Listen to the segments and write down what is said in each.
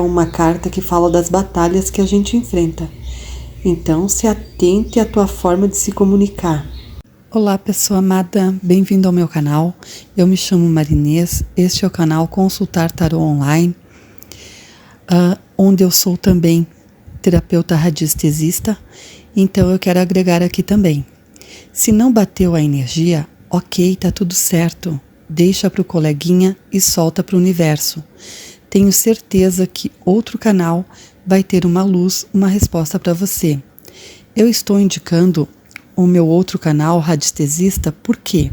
uma carta que fala das batalhas que a gente enfrenta. Então, se atente à tua forma de se comunicar. Olá, pessoa amada, bem-vindo ao meu canal. Eu me chamo Marinês, este é o canal Consultar Tarô Online, onde eu sou também terapeuta radiestesista, então eu quero agregar aqui também. Se não bateu a energia, ok, tá tudo certo, deixa para o coleguinha e solta para o universo. Tenho certeza que outro canal vai ter uma luz, uma resposta para você. Eu estou indicando o meu outro canal, Radiestesista, por quê?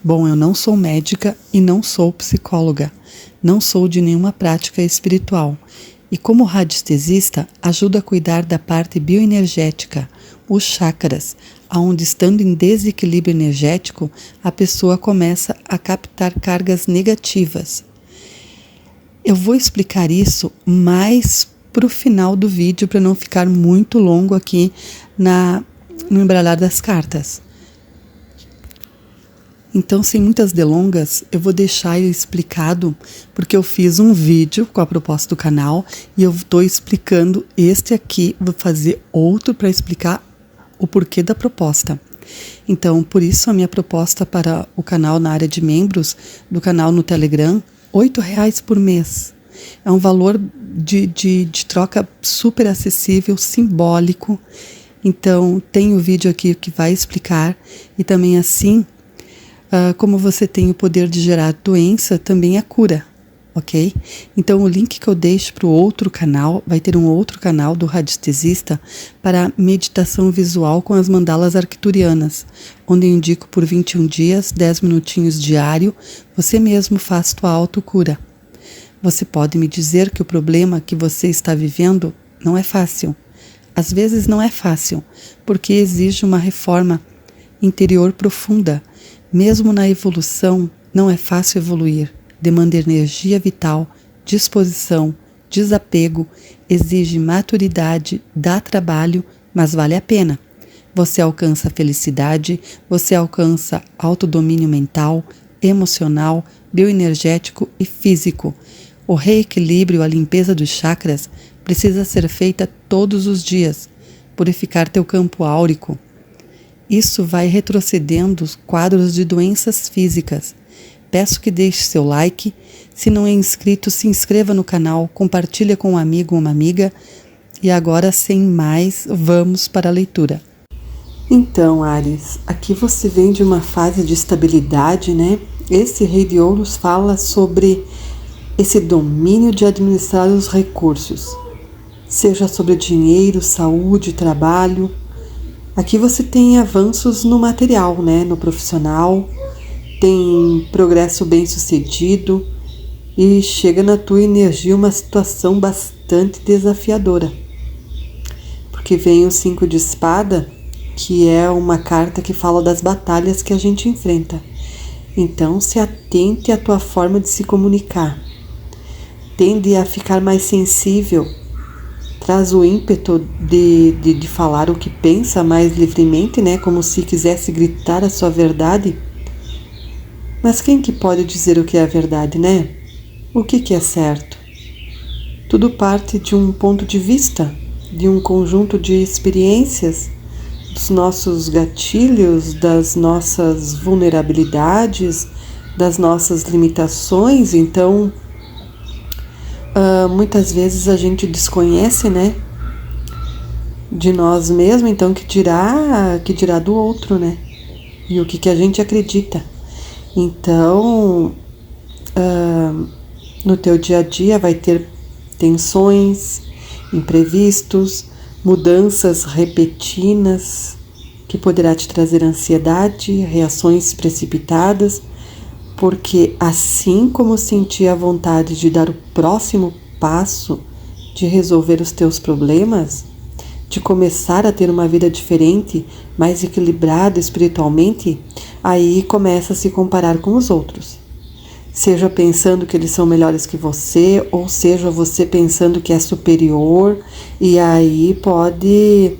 Bom, eu não sou médica e não sou psicóloga, não sou de nenhuma prática espiritual. E como radiestesista, ajuda a cuidar da parte bioenergética, os chakras, onde estando em desequilíbrio energético, a pessoa começa a captar cargas negativas. Eu vou explicar isso mais para o final do vídeo, para não ficar muito longo aqui no embaralhar das cartas. Então, sem muitas delongas, eu vou deixar explicado, porque eu fiz um vídeo com a proposta do canal e eu estou explicando este aqui, vou fazer outro para explicar o porquê da proposta. Então, por isso a minha proposta para o canal na área de membros do canal no Telegram, R$8 por mês. É um valor de troca super acessível, simbólico. Então, tem o vídeo aqui que vai explicar e também assim, como você tem o poder de gerar doença, também a cura, ok? Então, o link que eu deixo para o outro canal, vai ter um outro canal do Radiestesista para meditação visual com as mandalas arcturianas, onde eu indico por 21 dias, 10 minutinhos diário, você mesmo faz tua autocura. Você pode me dizer que o problema que você está vivendo não é fácil. Às vezes não é fácil, porque exige uma reforma interior profunda. Mesmo na evolução, não é fácil evoluir. Demanda energia vital, disposição, desapego, exige maturidade, dá trabalho, mas vale a pena. Você alcança felicidade, você alcança autodomínio mental, emocional, bioenergético e físico. O reequilíbrio, a limpeza dos chakras precisa ser feita todos os dias, purificar teu campo áurico. Isso vai retrocedendo os quadros de doenças físicas. Peço que deixe seu like. Se não é inscrito, se inscreva no canal, compartilha com um amigo ou uma amiga. E agora, sem mais, vamos para a leitura. Então, Áries, aqui você vem de uma fase de estabilidade, né? Esse Rei de Ouros fala sobre esse domínio de administrar os recursos, seja sobre dinheiro, saúde, trabalho. Aqui você tem avanços no material, né? No profissional, tem progresso bem sucedido e chega na tua energia uma situação bastante desafiadora. Porque vem o 5 de espada, que é uma carta que fala das batalhas que a gente enfrenta. Então, se atente à tua forma de se comunicar. Tende a ficar mais sensível, traz o ímpeto de falar o que pensa mais livremente, né? Como se quisesse gritar a sua verdade. Mas quem que pode dizer o que é a verdade, né? O que é certo? Tudo parte de um ponto de vista, de um conjunto de experiências, dos nossos gatilhos, das nossas vulnerabilidades, das nossas limitações. Então, muitas vezes a gente desconhece, né, de nós mesmos, então que dirá do outro, né, e o que a gente acredita. Então, no teu dia a dia vai ter tensões, imprevistos, mudanças repentinas, que poderá te trazer ansiedade, reações precipitadas, porque assim como sentir a vontade de dar o próximo passo, de resolver os teus problemas, de começar a ter uma vida diferente, mais equilibrada espiritualmente, aí começa a se comparar com os outros. Seja pensando que eles são melhores que você, ou seja você pensando que é superior, e aí pode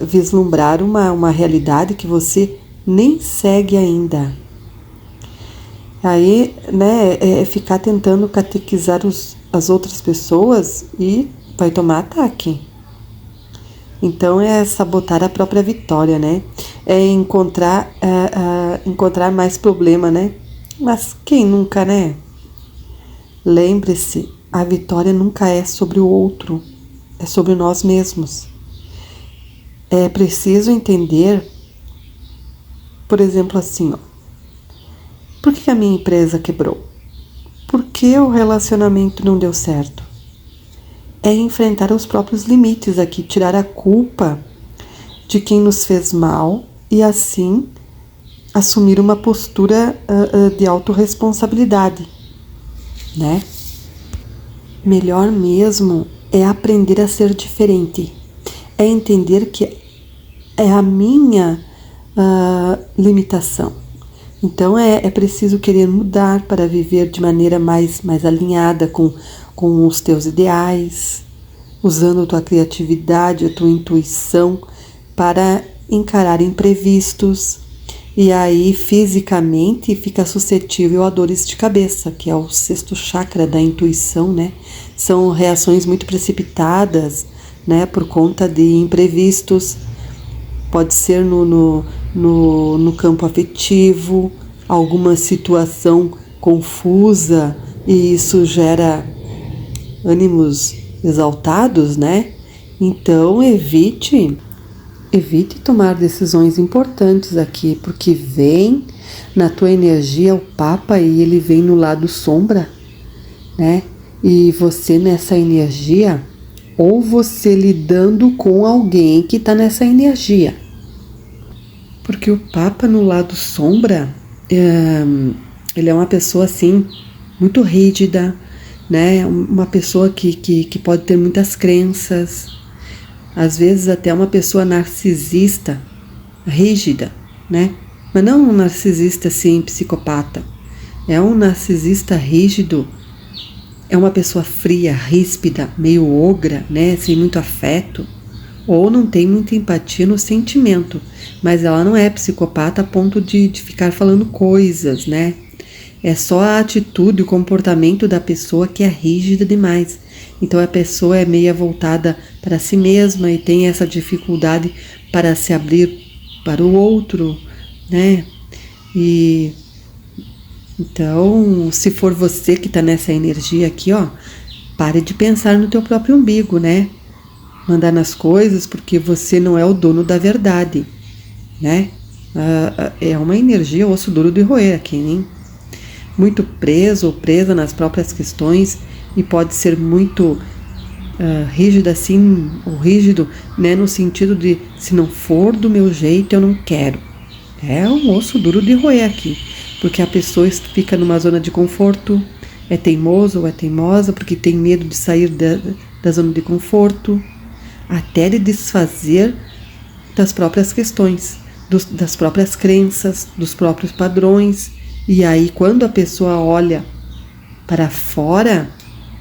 vislumbrar uma realidade que você nem segue ainda. Aí, né, é ficar tentando catequizar as outras pessoas e vai tomar ataque. Então é sabotar a própria vitória, né? É encontrar mais problema, né? Mas quem nunca, né? Lembre-se, a vitória nunca é sobre o outro, é sobre nós mesmos. É preciso entender, por exemplo, assim, ó, por que a minha empresa quebrou? Por que o relacionamento não deu certo? É enfrentar os próprios limites aqui, tirar a culpa de quem nos fez mal e assim assumir uma postura de autorresponsabilidade, né? Melhor mesmo é aprender a ser diferente, é entender que é a minha limitação. Então é preciso querer mudar para viver de maneira mais alinhada com os teus ideais, usando a tua criatividade, a tua intuição para encarar imprevistos. E aí, fisicamente, fica suscetível a dores de cabeça, que é o sexto chakra da intuição, né? São reações muito precipitadas, né? Por conta de imprevistos. Pode ser no campo afetivo, alguma situação confusa, e isso gera ânimos exaltados, né? Então, evite tomar decisões importantes aqui, porque vem na tua energia o Papa e ele vem no lado sombra, né? E você nessa energia, ou você lidando com alguém que está nessa energia. Porque o Papa no lado sombra, ele é uma pessoa assim, muito rígida, né? Uma pessoa que pode ter muitas crenças, às vezes até uma pessoa narcisista, rígida, né? Mas não um narcisista assim, psicopata. É um narcisista rígido, é uma pessoa fria, ríspida, meio ogra, né? Sem muito afeto, ou não tem muita empatia no sentimento, mas ela não é psicopata a ponto de ficar falando coisas, né? É só a atitude, o comportamento da pessoa que é rígida demais. Então a pessoa é meio voltada para si mesma e tem essa dificuldade para se abrir para o outro, né? E então, se for você que está nessa energia aqui, ó, pare de pensar no teu próprio umbigo, né? Mandar nas coisas, porque você não é o dono da verdade, né? É uma energia osso duro de roer aqui, hein? Muito preso ou presa nas próprias questões e pode ser muito rígido assim, ou rígido, né? No sentido de, se não for do meu jeito, eu não quero. É um osso duro de roer aqui, porque a pessoa fica numa zona de conforto, é teimoso ou é teimosa, porque tem medo de sair da zona de conforto, até de desfazer das próprias questões, das próprias crenças, dos próprios padrões. E aí, quando a pessoa olha para fora,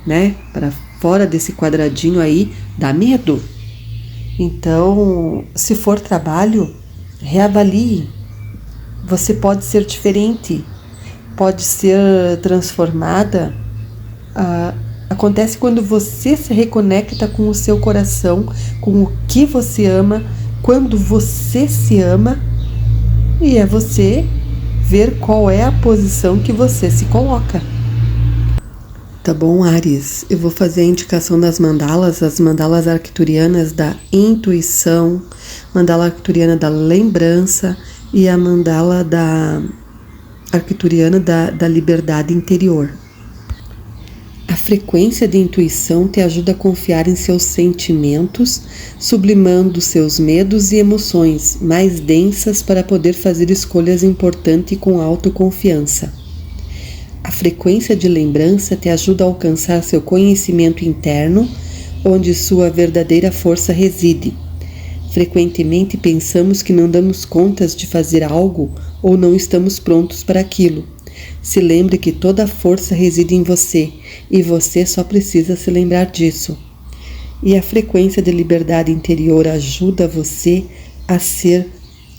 né, para fora desse quadradinho aí, dá medo. Então, se for trabalho, reavalie. Você pode ser diferente, pode ser transformada. Acontece quando você se reconecta com o seu coração, com o que você ama, quando você se ama, e é você ver qual é a posição que você se coloca. Tá bom, Áries? Eu vou fazer a indicação das mandalas, as mandalas arcturianas da intuição, mandala arcturiana da lembrança e a mandala arcturiana da liberdade interior. A frequência de intuição te ajuda a confiar em seus sentimentos, sublimando seus medos e emoções mais densas para poder fazer escolhas importantes com autoconfiança. A frequência de lembrança te ajuda a alcançar seu conhecimento interno, onde sua verdadeira força reside. Frequentemente pensamos que não damos contas de fazer algo ou não estamos prontos para aquilo. Se lembre que toda a força reside em você e você só precisa se lembrar disso. E a frequência de liberdade interior ajuda você a ser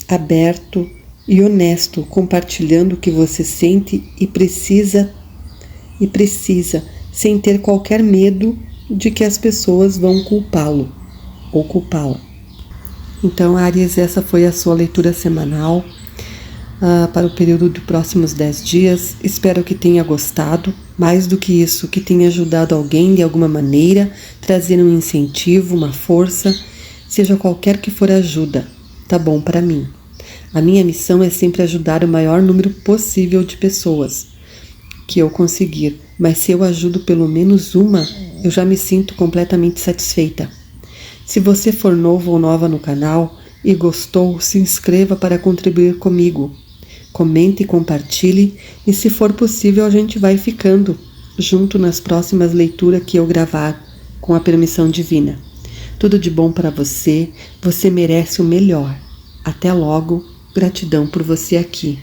aberto e honesto, compartilhando o que você sente e precisa sem ter qualquer medo de que as pessoas vão culpá-lo ou culpá-la. Então, Áries, essa foi a sua leitura semanal para o período dos próximos 10 dias. Espero que tenha gostado. Mais do que isso, que tenha ajudado alguém de alguma maneira, trazer um incentivo, uma força, seja qualquer que for a ajuda, tá bom para mim. A minha missão é sempre ajudar o maior número possível de pessoas que eu conseguir, mas se eu ajudo pelo menos uma, eu já me sinto completamente satisfeita. Se você for novo ou nova no canal e gostou, se inscreva para contribuir comigo. Comente e compartilhe, e se for possível a gente vai ficando junto nas próximas leituras que eu gravar, com a permissão divina. Tudo de bom para você, você merece o melhor. Até logo, gratidão por você aqui.